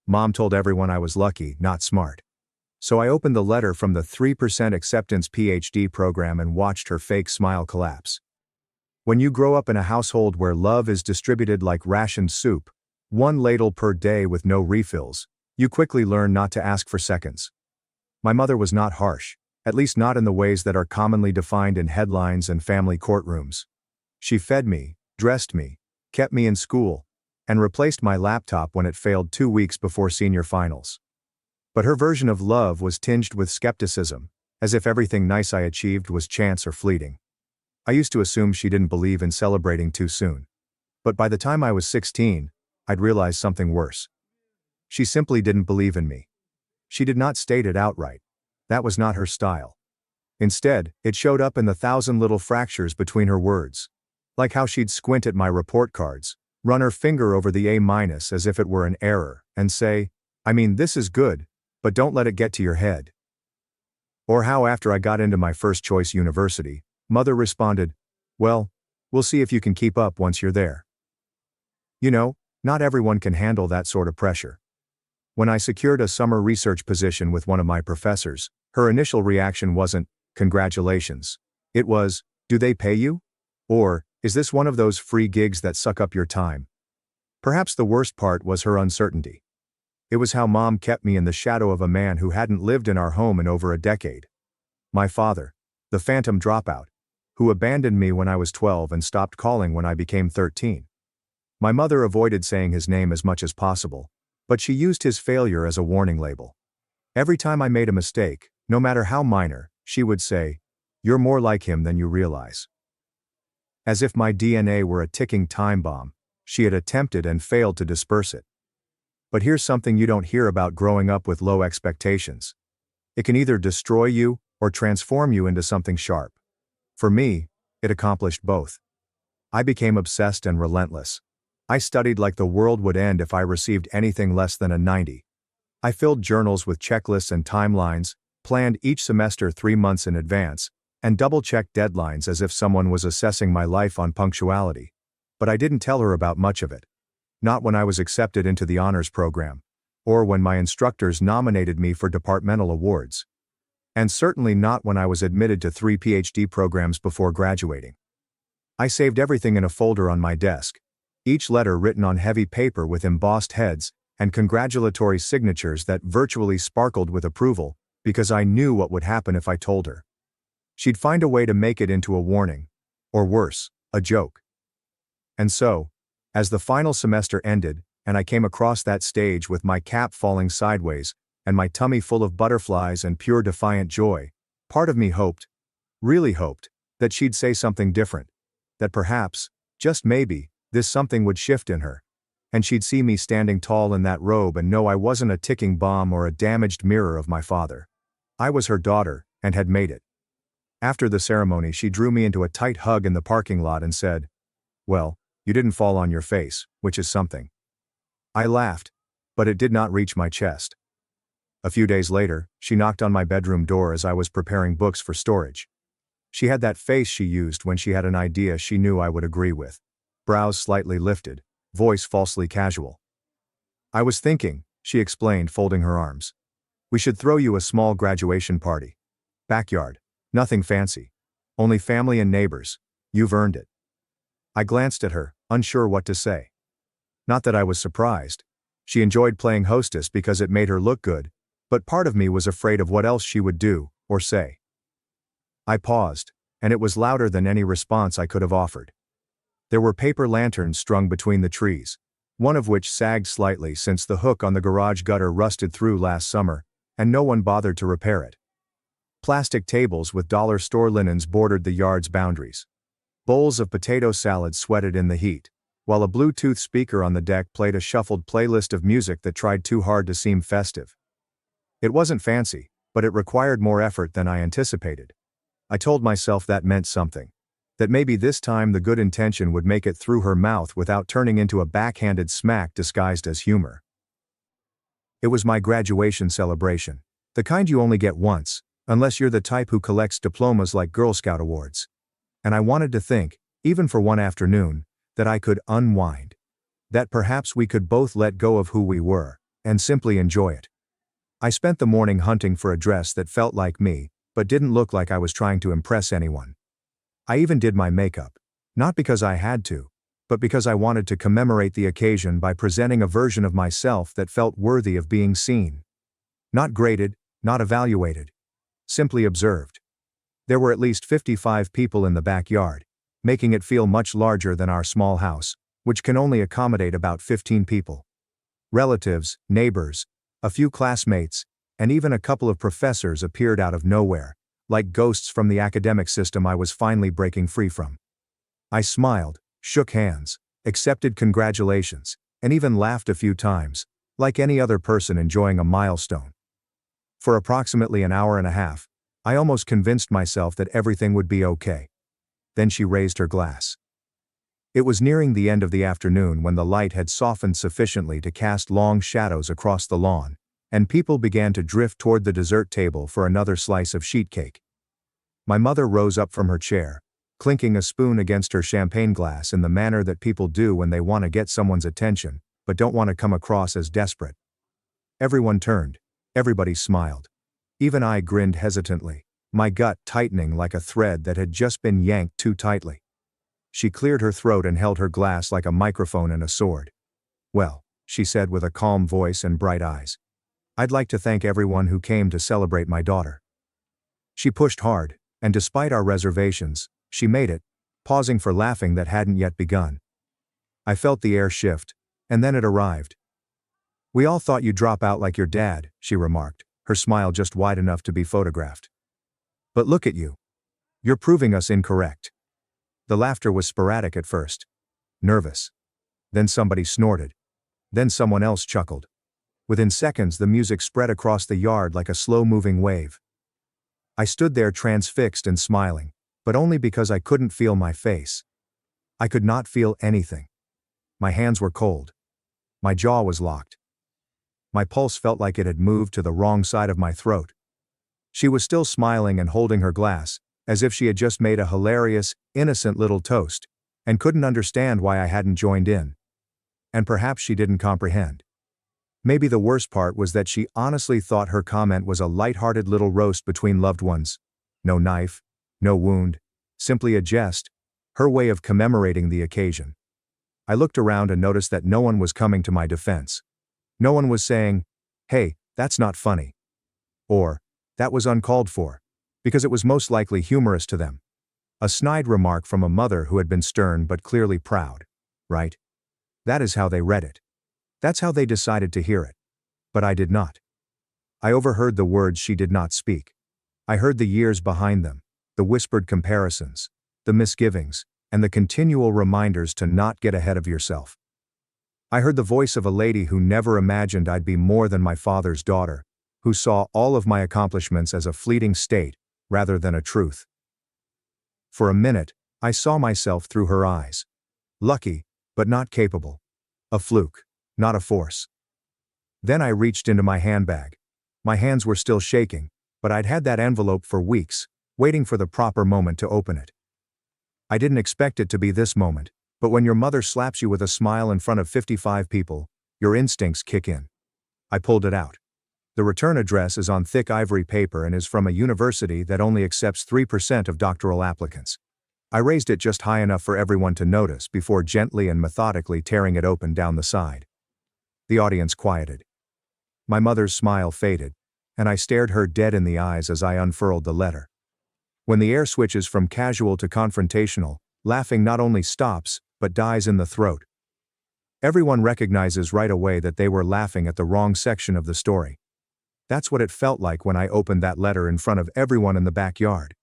Mom told everyone I was lucky, not smart. So I opened the letter from the 3% acceptance PhD program and watched her fake smile collapse. When you grow up in a household where love is distributed like rationed soup, one ladle per day with no refills, you quickly learn not to ask for seconds. My mother was not harsh, at least not in the ways that are commonly defined in headlines and family courtrooms. She fed me, dressed me, kept me in school, and replaced my laptop when it failed 2 weeks before senior finals. But her version of love was tinged with skepticism, as if everything nice I achieved was chance or fleeting. I used to assume she didn't believe in celebrating too soon. But by the time I was 16, I'd realized something worse. She simply didn't believe in me. She did not state it outright. That was not her style. Instead, it showed up in the 1,000 little fractures between her words. Like how she'd squint at my report cards, run her finger over the A- as if it were an error, and say, "I mean, this is good, but don't let it get to your head." Or how after I got into my first choice university, Mother responded, "Well, we'll see if you can keep up once you're there." You know, not everyone can handle that sort of pressure. When I secured a summer research position with one of my professors, her initial reaction wasn't, "Congratulations." It was, "Do they pay you?" Or, "Is this one of those free gigs that suck up your time?" Perhaps the worst part was her uncertainty. It was how Mom kept me in the shadow of a man who hadn't lived in our home in over a decade. My father, the phantom dropout, who abandoned me when I was 12 and stopped calling when I became 13. My mother avoided saying his name as much as possible, but she used his failure as a warning label. Every time I made a mistake, no matter how minor, she would say, "You're more like him than you realize." As if my DNA were a ticking time bomb, she had attempted and failed to disperse it. But here's something you don't hear about growing up with low expectations. It can either destroy you or transform you into something sharp. For me, it accomplished both. I became obsessed and relentless. I studied like the world would end if I received anything less than a 90. I filled journals with checklists and timelines, planned each semester 3 months in advance, and double-checked deadlines as if someone was assessing my life on punctuality. But I didn't tell her about much of it. Not when I was accepted into the honors program, or when my instructors nominated me for departmental awards. And certainly not when I was admitted to 3 PhD programs before graduating. I saved everything in a folder on my desk, each letter written on heavy paper with embossed heads and congratulatory signatures that virtually sparkled with approval, because I knew what would happen if I told her. She'd find a way to make it into a warning, or worse, a joke. And so, as the final semester ended, and I came across that stage with my cap falling sideways, and my tummy full of butterflies and pure defiant joy, part of me hoped, really hoped, that she'd say something different. That perhaps, just maybe, this something would shift in her. And she'd see me standing tall in that robe and know I wasn't a ticking bomb or a damaged mirror of my father. I was her daughter, and had made it. After the ceremony, she drew me into a tight hug in the parking lot and said, "Well, you didn't fall on your face, which is something." I laughed, but it did not reach my chest. A few days later, she knocked on my bedroom door as I was preparing books for storage. She had that face she used when she had an idea she knew I would agree with. Brows slightly lifted, voice falsely casual. "I was thinking," she explained, folding her arms. "We should throw you a small graduation party. Backyard. Nothing fancy. Only family and neighbors. You've earned it." I glanced at her, unsure what to say. Not that I was surprised. She enjoyed playing hostess because it made her look good, but part of me was afraid of what else she would do, or say. I paused, and it was louder than any response I could have offered. There were paper lanterns strung between the trees, one of which sagged slightly since the hook on the garage gutter rusted through last summer, and no one bothered to repair it. Plastic tables with dollar store linens bordered the yard's boundaries. Bowls of potato salad sweated in the heat, while a Bluetooth speaker on the deck played a shuffled playlist of music that tried too hard to seem festive. It wasn't fancy, but it required more effort than I anticipated. I told myself that meant something. That maybe this time the good intention would make it through her mouth without turning into a backhanded smack disguised as humor. It was my graduation celebration. The kind you only get once, unless you're the type who collects diplomas like Girl Scout awards. And I wanted to think, even for one afternoon, that I could unwind. That perhaps we could both let go of who we were, and simply enjoy it. I spent the morning hunting for a dress that felt like me, but didn't look like I was trying to impress anyone. I even did my makeup. Not because I had to, but because I wanted to commemorate the occasion by presenting a version of myself that felt worthy of being seen. Not graded, not evaluated. Simply observed. There were at least 55 people in the backyard, making it feel much larger than our small house, which can only accommodate about 15 people. Relatives, neighbors, a few classmates, and even a couple of professors appeared out of nowhere, like ghosts from the academic system I was finally breaking free from. I smiled, shook hands, accepted congratulations, and even laughed a few times, like any other person enjoying a milestone. For approximately an hour and a half, I almost convinced myself that everything would be okay. Then she raised her glass. It was nearing the end of the afternoon when the light had softened sufficiently to cast long shadows across the lawn, and people began to drift toward the dessert table for another slice of sheet cake. My mother rose up from her chair, clinking a spoon against her champagne glass in the manner that people do when they want to get someone's attention, but don't want to come across as desperate. Everyone turned. Everybody smiled. Even I grinned hesitantly, my gut tightening like a thread that had just been yanked too tightly. She cleared her throat and held her glass like a microphone and a sword. "Well," she said with a calm voice and bright eyes, "I'd like to thank everyone who came to celebrate my daughter." She pushed hard, and despite our reservations, she made it, pausing for laughing that hadn't yet begun. I felt the air shift, and then it arrived. "We all thought you'd drop out like your dad," she remarked, her smile just wide enough to be photographed. "But look at you. You're proving us incorrect." The laughter was sporadic at first. Nervous. Then somebody snorted. Then someone else chuckled. Within seconds the music spread across the yard like a slow-moving wave. I stood there transfixed and smiling, but only because I couldn't feel my face. I could not feel anything. My hands were cold. My jaw was locked. My pulse felt like it had moved to the wrong side of my throat. She was still smiling and holding her glass, as if she had just made a hilarious, innocent little toast, and couldn't understand why I hadn't joined in. And perhaps she didn't comprehend. Maybe the worst part was that she honestly thought her comment was a light-hearted little roast between loved ones. No knife, no wound, simply a jest, her way of commemorating the occasion. I looked around and noticed that no one was coming to my defense. No one was saying, "Hey, that's not funny." Or, "That was uncalled for," because it was most likely humorous to them. A snide remark from a mother who had been stern but clearly proud. Right? That is how they read it. That's how they decided to hear it. But I did not. I overheard the words she did not speak. I heard the years behind them, the whispered comparisons, the misgivings, and the continual reminders to not get ahead of yourself. I heard the voice of a lady who never imagined I'd be more than my father's daughter, who saw all of my accomplishments as a fleeting state, rather than a truth. For a minute, I saw myself through her eyes. Lucky, but not capable. A fluke, not a force. Then I reached into my handbag. My hands were still shaking, but I'd had that envelope for weeks, waiting for the proper moment to open it. I didn't expect it to be this moment, but when your mother slaps you with a smile in front of 55 people, your instincts kick in. I pulled it out. The return address is on thick ivory paper and is from a university that only accepts 3% of doctoral applicants. I raised it just high enough for everyone to notice before gently and methodically tearing it open down the side. The audience quieted. My mother's smile faded, and I stared her dead in the eyes as I unfurled the letter. When the air switches from casual to confrontational, laughing not only stops, but dies in the throat. Everyone recognizes right away that they were laughing at the wrong section of the story. That's what it felt like when I opened that letter in front of everyone in the backyard.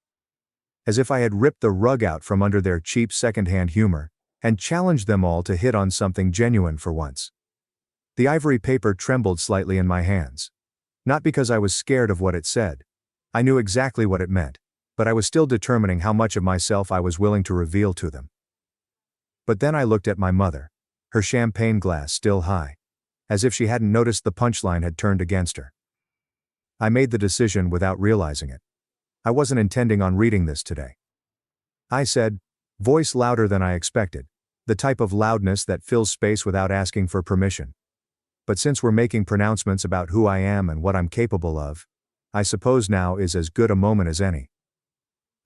As if I had ripped the rug out from under their cheap secondhand humor, and challenged them all to hit on something genuine for once. The ivory paper trembled slightly in my hands. Not because I was scared of what it said. I knew exactly what it meant, but I was still determining how much of myself I was willing to reveal to them. But then I looked at my mother, her champagne glass still high, as if she hadn't noticed the punchline had turned against her. I made the decision without realizing it. I wasn't intending on reading this today. I said, voice louder than I expected, the type of loudness that fills space without asking for permission. but since we're making pronouncements about who I am and what I'm capable of, I suppose now is as good a moment as any.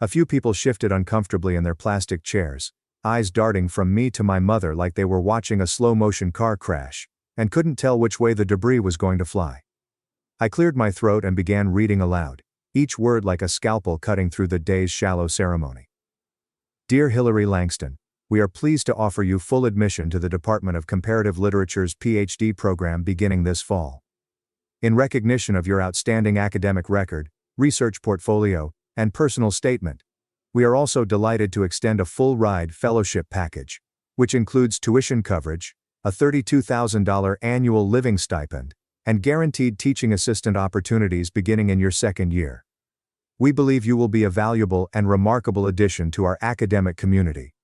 A few people shifted uncomfortably in their plastic chairs, eyes darting from me to my mother like they were watching a slow-motion car crash, and couldn't tell which way the debris was going to fly. I cleared my throat and began reading aloud, each word like a scalpel cutting through the day's shallow ceremony. Dear Hilary Langston, we are pleased to offer you full admission to the Department of Comparative Literature's PhD program beginning this fall. In recognition of your outstanding academic record, research portfolio, and personal statement, we are also delighted to extend a full-ride fellowship package, which includes tuition coverage, a $32,000 annual living stipend, and guaranteed teaching assistant opportunities beginning in your second year. We believe you will be a valuable and remarkable addition to our academic community.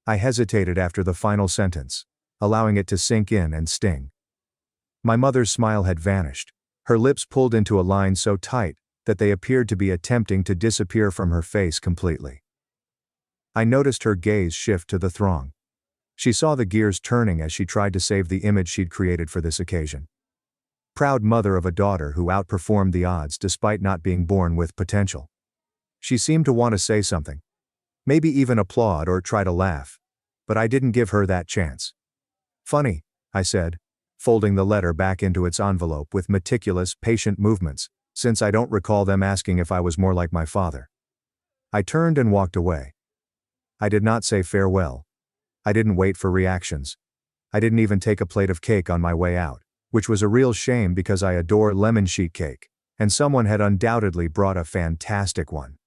I hesitated after the final sentence, allowing it to sink in and sting. My mother's smile had vanished, her lips pulled into a line so tight that they appeared to be attempting to disappear from her face completely. I noticed her gaze shift to the throng. She saw the gears turning as she tried to save the image she'd created for this occasion. Proud mother of a daughter who outperformed the odds despite not being born with potential. She seemed to want to say something. Maybe even applaud or try to laugh. But I didn't give her that chance. Funny, I said, folding the letter back into its envelope with meticulous, patient movements, since I don't recall them asking if I was more like my father. I turned and walked away. I did not say farewell. I didn't wait for reactions. I didn't even take a plate of cake on my way out, which was a real shame because I adore lemon sheet cake, and someone had undoubtedly brought a fantastic one.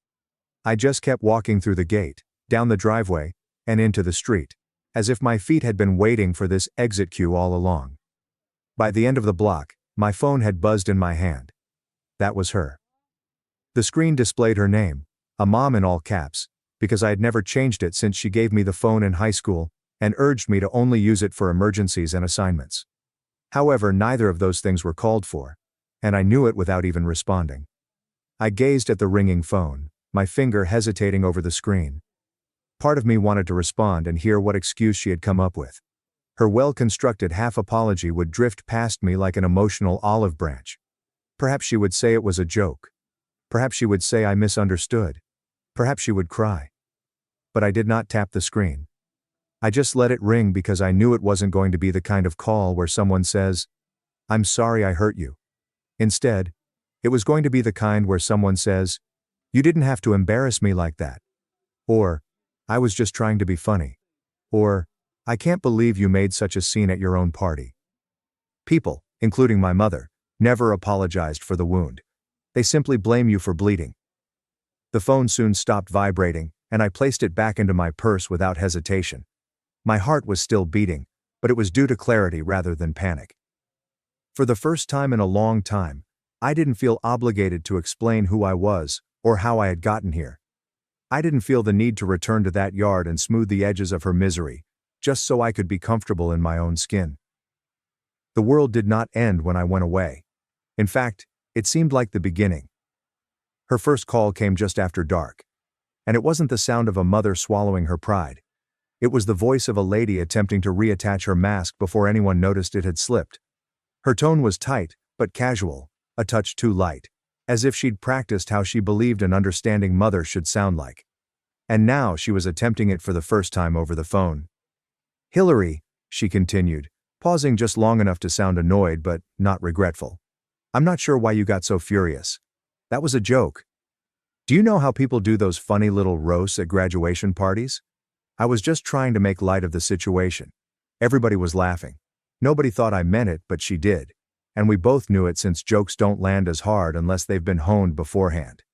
I just kept walking through the gate, down the driveway, and into the street, as if my feet had been waiting for this exit cue all along. By the end of the block, my phone had buzzed in my hand. That was her. The screen displayed her name, a mom in all caps, because I had never changed it since she gave me the phone in high school, and urged me to only use it for emergencies and assignments. However, neither of those things were called for, and I knew it without even responding. I gazed at the ringing phone, my finger hesitating over the screen. Part of me wanted to respond and hear what excuse she had come up with. Her well-constructed half-apology would drift past me like an emotional olive branch. Perhaps she would say it was a joke. Perhaps she would say I misunderstood. Perhaps she would cry. But I did not tap the screen. I just let it ring because I knew it wasn't going to be the kind of call where someone says, "I'm sorry I hurt you." Instead, it was going to be the kind where someone says, "You didn't have to embarrass me like that." Or, "I was just trying to be funny." Or, "I can't believe you made such a scene at your own party." People, including my mother, never apologized for the wound. They simply blame you for bleeding. The phone soon stopped vibrating, and I placed it back into my purse without hesitation. My heart was still beating, but it was due to clarity rather than panic. For the first time in a long time, I didn't feel obligated to explain who I was, or how I had gotten here. I didn't feel the need to return to that yard and smooth the edges of her misery, just so I could be comfortable in my own skin. The world did not end when I went away. In fact, it seemed like the beginning. Her first call came just after dark. And it wasn't the sound of a mother swallowing her pride. It was the voice of a lady attempting to reattach her mask before anyone noticed it had slipped. Her tone was tight, but casual, a touch too light, as if she'd practiced how she believed an understanding mother should sound like. And now she was attempting it for the first time over the phone. "Hilary," she continued, pausing just long enough to sound annoyed but not regretful. "I'm not sure why you got so furious. That was a joke. Do you know how people do those funny little roasts at graduation parties? I was just trying to make light of the situation. Everybody was laughing. Nobody thought I meant it, but she did. And we both knew it since jokes don't land as hard unless they've been honed beforehand.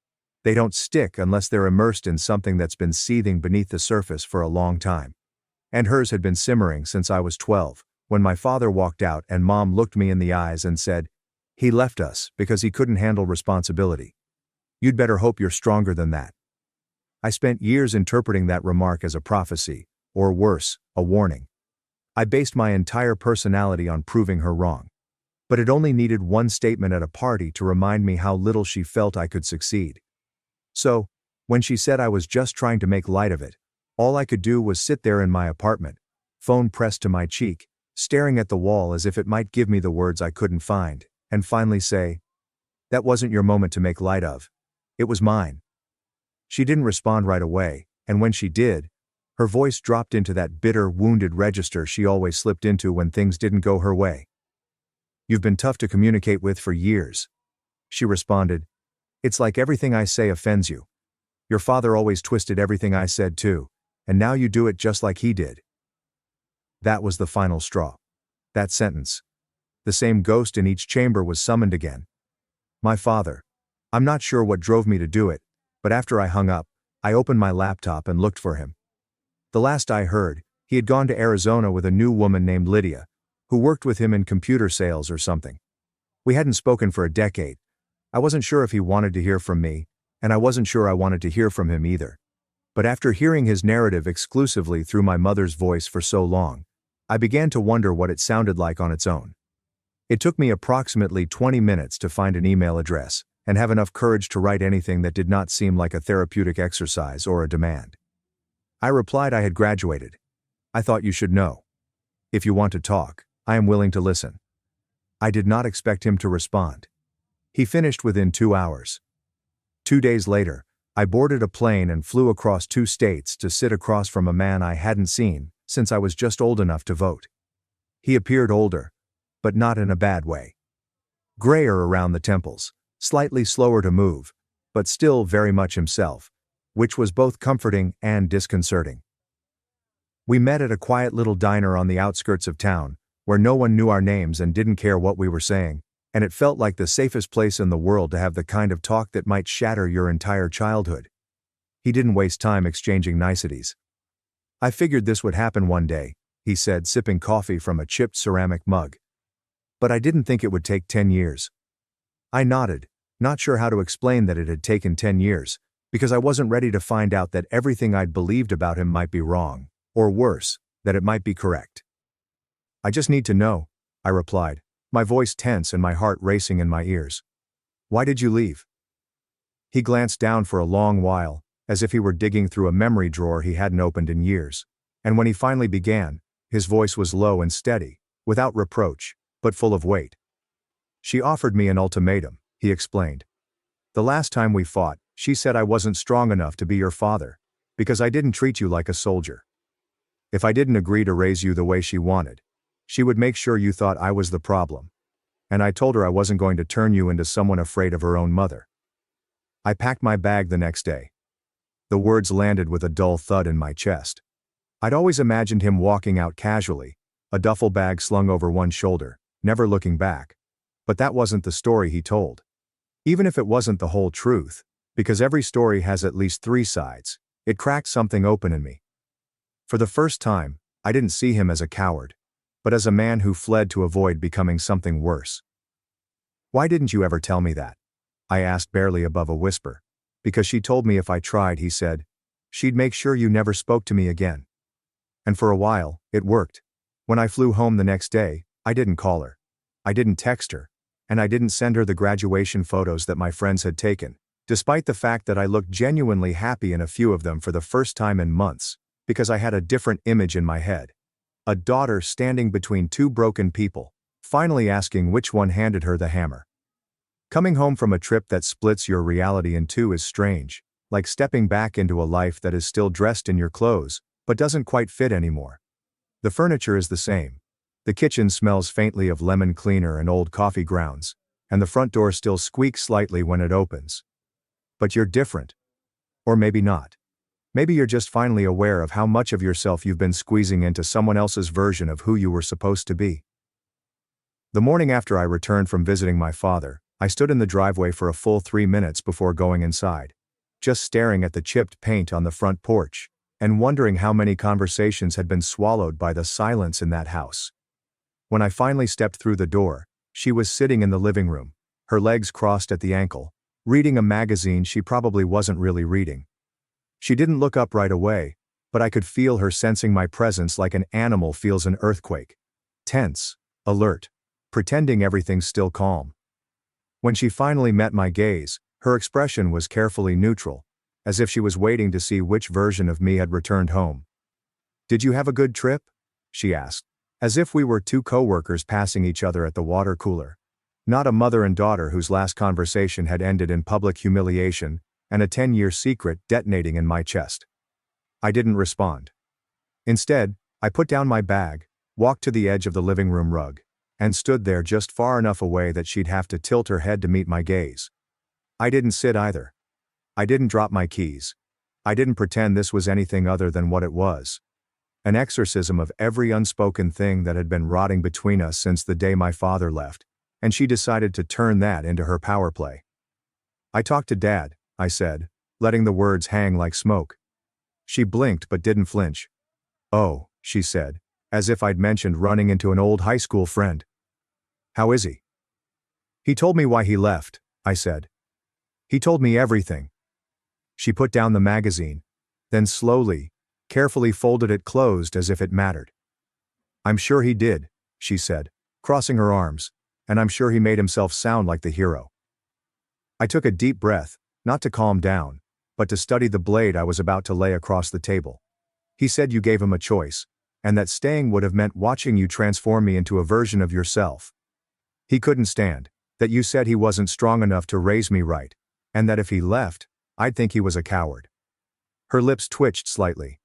They don't stick unless they're immersed in something that's been seething beneath the surface for a long time. And hers had been simmering since I was 12, when my father walked out and Mom looked me in the eyes and said, "He left us because he couldn't handle responsibility. You'd better hope you're stronger than that." I spent years interpreting that remark as a prophecy, or worse, a warning. I based my entire personality on proving her wrong. But it only needed one statement at a party to remind me how little she felt I could succeed. So, when she said I was just trying to make light of it, all I could do was sit there in my apartment, phone pressed to my cheek, staring at the wall as if it might give me the words I couldn't find, and finally say, "That wasn't your moment to make light of. It was mine." She didn't respond right away, and when she did, her voice dropped into that bitter, wounded register she always slipped into when things didn't go her way. "You've been tough to communicate with for years," she responded. "It's like everything I say offends you. Your father always twisted everything I said too, and now you do it just like he did." That was the final straw. That sentence. The same ghost in each chamber was summoned again. My father. I'm not sure what drove me to do it, but after I hung up, I opened my laptop and looked for him. The last I heard, he had gone to Arizona with a new woman named Lydia, who worked with him in computer sales or something. We hadn't spoken for a decade. I wasn't sure if he wanted to hear from me, and I wasn't sure I wanted to hear from him either. But after hearing his narrative exclusively through my mother's voice for so long, I began to wonder what it sounded like on its own. It took me approximately 20 minutes to find an email address and have enough courage to write anything that did not seem like a therapeutic exercise or a demand. I replied I had graduated. "I thought you should know. If you want to talk, I am willing to listen." I did not expect him to respond. He finished within 2 hours. 2 days later, I boarded a plane and flew across 2 states to sit across from a man I hadn't seen since I was just old enough to vote. He appeared older, but not in a bad way. Grayer around the temples, slightly slower to move, but still very much himself, which was both comforting and disconcerting. We met at a quiet little diner on the outskirts of town, where no one knew our names and didn't care what we were saying, and it felt like the safest place in the world to have the kind of talk that might shatter your entire childhood. He didn't waste time exchanging niceties. "I figured this would happen one day," he said, sipping coffee from a chipped ceramic mug. "But I didn't think it would take 10 years. I nodded, not sure how to explain that it had taken 10 years, because I wasn't ready to find out that everything I'd believed about him might be wrong, or worse, that it might be correct. "I just need to know," I replied, my voice tense and my heart racing in my ears. "Why did you leave?" He glanced down for a long while, as if he were digging through a memory drawer he hadn't opened in years, and when he finally began, his voice was low and steady, without reproach, but full of weight. "She offered me an ultimatum," he explained. "The last time we fought, she said I wasn't strong enough to be your father, because I didn't treat you like a soldier. If I didn't agree to raise you the way she wanted, she would make sure you thought I was the problem. And I told her I wasn't going to turn you into someone afraid of her own mother." I packed my bag the next day. The words landed with a dull thud in my chest. I'd always imagined him walking out casually, a duffel bag slung over one shoulder, never looking back. But that wasn't the story he told. Even if it wasn't the whole truth, because every story has at least 3 sides, it cracked something open in me. For the first time, I didn't see him as a coward, but as a man who fled to avoid becoming something worse. "Why didn't you ever tell me that?" I asked barely above a whisper. "Because she told me if I tried," he said, "she'd make sure you never spoke to me again." And for a while, it worked. When I flew home the next day, I didn't call her. I didn't text her, and I didn't send her the graduation photos that my friends had taken, despite the fact that I looked genuinely happy in a few of them for the first time in months, because I had a different image in my head. A daughter standing between 2 broken people, finally asking which one handed her the hammer. Coming home from a trip that splits your reality in 2 is strange, like stepping back into a life that is still dressed in your clothes, but doesn't quite fit anymore. The furniture is the same. The kitchen smells faintly of lemon cleaner and old coffee grounds, and the front door still squeaks slightly when it opens. But you're different. Or maybe not. Maybe you're just finally aware of how much of yourself you've been squeezing into someone else's version of who you were supposed to be. The morning after I returned from visiting my father, I stood in the driveway for a full 3 minutes before going inside, just staring at the chipped paint on the front porch, and wondering how many conversations had been swallowed by the silence in that house. When I finally stepped through the door, she was sitting in the living room, her legs crossed at the ankle, reading a magazine she probably wasn't really reading. She didn't look up right away, but I could feel her sensing my presence like an animal feels an earthquake. Tense, alert, pretending everything's still calm. When she finally met my gaze, her expression was carefully neutral, as if she was waiting to see which version of me had returned home. "Did you have a good trip?" she asked. As if we were two coworkers passing each other at the water cooler. Not a mother and daughter whose last conversation had ended in public humiliation and a 10-year secret detonating in my chest. I didn't respond. Instead, I put down my bag, walked to the edge of the living room rug, and stood there just far enough away that she'd have to tilt her head to meet my gaze. I didn't sit either. I didn't drop my keys. I didn't pretend this was anything other than what it was. An exorcism of every unspoken thing that had been rotting between us since the day my father left, and she decided to turn that into her power play. I talked to Dad, I said, letting the words hang like smoke. She blinked but didn't flinch. Oh, she said, as if I'd mentioned running into an old high school friend. How is he? He told me why he left, I said. He told me everything. She put down the magazine, then slowly, carefully folded it closed as if it mattered. I'm sure he did, she said, crossing her arms, and I'm sure he made himself sound like the hero. I took a deep breath, not to calm down, but to study the blade I was about to lay across the table. He said you gave him a choice, and that staying would have meant watching you transform me into a version of yourself. He couldn't stand, that you said he wasn't strong enough to raise me right, and that if he left, I'd think he was a coward. Her lips twitched slightly.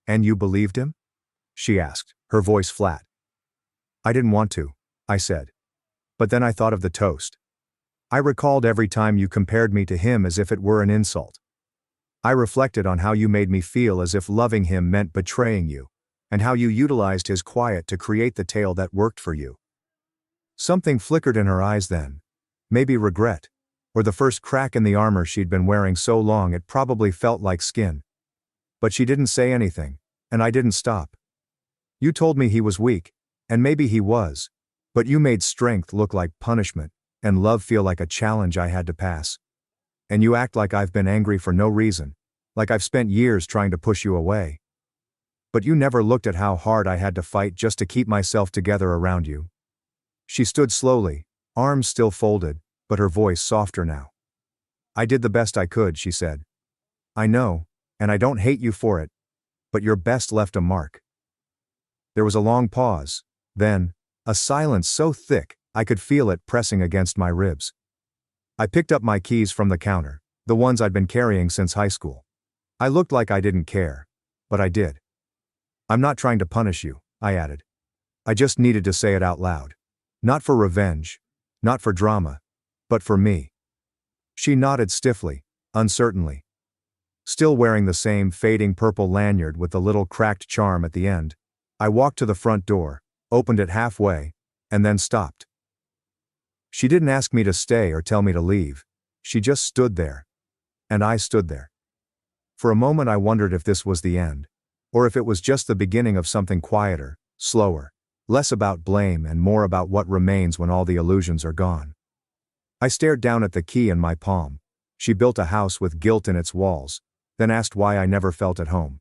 And you believed him? She asked, her voice flat. I didn't want to, I said. But then I thought of the toast. I recalled every time you compared me to him as if it were an insult. I reflected on how you made me feel as if loving him meant betraying you, and how you utilized his quiet to create the tale that worked for you. Something flickered in her eyes then. Maybe regret, or the first crack in the armor she'd been wearing so long it probably felt like skin. But she didn't say anything, and I didn't stop. You told me he was weak, and maybe he was, but you made strength look like punishment, and love feel like a challenge I had to pass. And you act like I've been angry for no reason, like I've spent years trying to push you away. But you never looked at how hard I had to fight just to keep myself together around you. She stood slowly, arms still folded, but her voice softer now. I did the best I could, she said. I know, and I don't hate you for it, but your best left a mark. There was a long pause, then, a silence so thick, I could feel it pressing against my ribs. I picked up my keys from the counter, the ones I'd been carrying since high school. I looked like I didn't care, but I did. I'm not trying to punish you, I added. I just needed to say it out loud. Not for revenge, not for drama, but for me. She nodded stiffly, uncertainly. Still wearing the same fading purple lanyard with the little cracked charm at the end, I walked to the front door, opened it halfway, and then stopped. She didn't ask me to stay or tell me to leave. She just stood there. And I stood there. For a moment I wondered if this was the end, or if it was just the beginning of something quieter, slower, less about blame and more about what remains when all the illusions are gone. I stared down at the key in my palm. She built a house with guilt in its walls, then asked why I never felt at home.